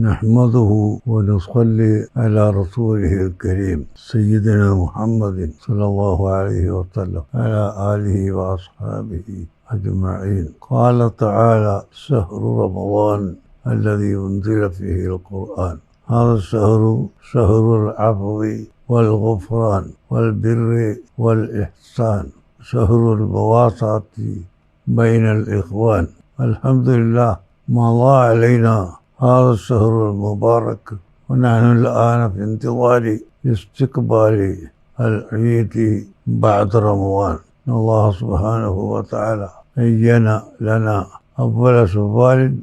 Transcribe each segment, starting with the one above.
نحمده ونصلي على رسوله الكريم سيدنا محمد صلى الله عليه وسلم على آله وأصحابه أجمعين. قال تعالى: شهر رمضان الذي أنزل فيه القرآن. هذا الشهر شهر العفو والغفران والبر والإحسان، شهر المواساة بين الإخوان. الحمد لله مضى علينا هذا الشهر المبارك، ونحن الآن في انتظار استقبال العيد بعد رمضان. الله سبحانه وتعالى بين لنا أول شوال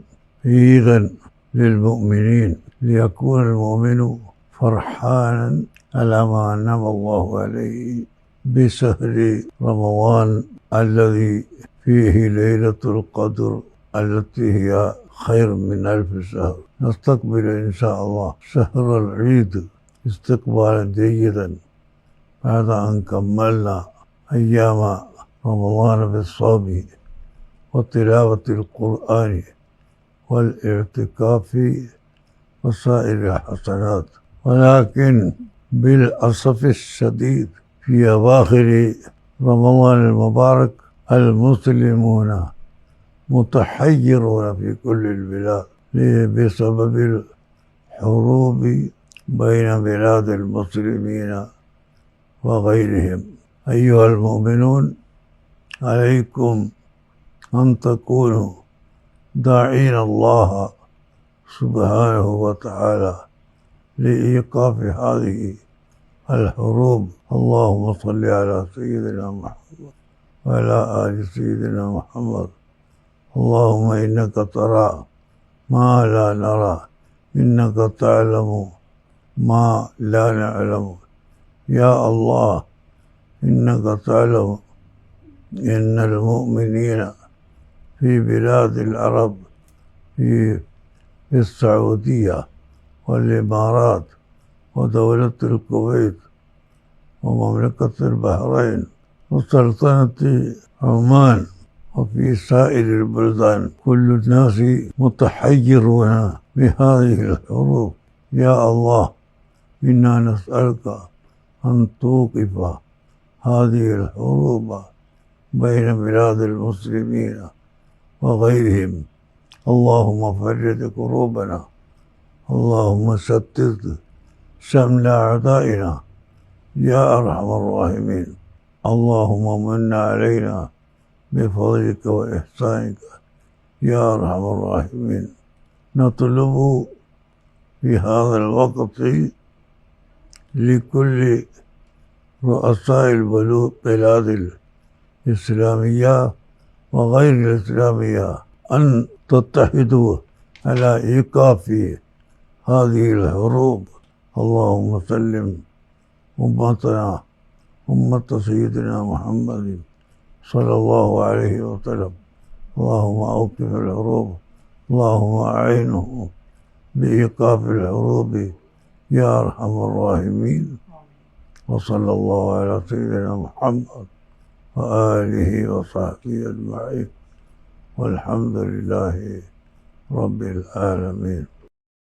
عيدا للمؤمنين، ليكون المؤمن فرحانا على ما أنعم الله عليه بشهر رمضان الذي فيه ليلة القدر التي هي خير من 1000 شهر. نستقبل إن شاء الله شهر العيد استقبالا جيدا بعد أن كملنا أيام رمضان بالصوم وتلاوة القرآن والاعتكاف وسائر الحسنات. ولكن بالأسف الشديد في أواخر رمضان المبارك المسلمون متحيرون في كل البلاد بسبب الحروب بين بلاد المسلمين وغيرهم. أيها المؤمنون، عليكم أن تكونوا داعين الله سبحانه وتعالى لإيقاف هذه الحروب. اللهم صل على سيدنا محمد وعلى آل سيدنا محمد. اللهم إنك ترى ما لا نرى، إنك تعلم ما لا نعلم. يا الله، إنك تعلم إن المؤمنين في بلاد العرب في السعودية والإمارات ودولة الكويت ومملكة البحرين وسلطنة عمان وفي سائر البلدان كل الناس متحيرون بهذه الحروب. يا الله، إنا نسألك أن توقف هذه الحروب بين بلاد المسلمين وغيرهم. اللهم فرج كروبنا، اللهم شتت شمل أعدائنا يا أرحم الراحمين. اللهم من علينا بفضلك وإحسانك يا أرحم الراحمين. نطلب في هذا الوقت لكل رؤساء البلاد الإسلامية وغير الإسلامية أن تتحدوا على إيقاف هذه الحروب. اللهم سلم أمتنا، أمة سيدنا محمد صلى الله عليه وسلم. اللهم أوقف الحروب، اللهم أعينهم بإيقاف الحروب يا أرحم الراحمين. وصلى الله على سيدنا محمد وآله وصحبه أجمعين، والحمد لله رب العالمين.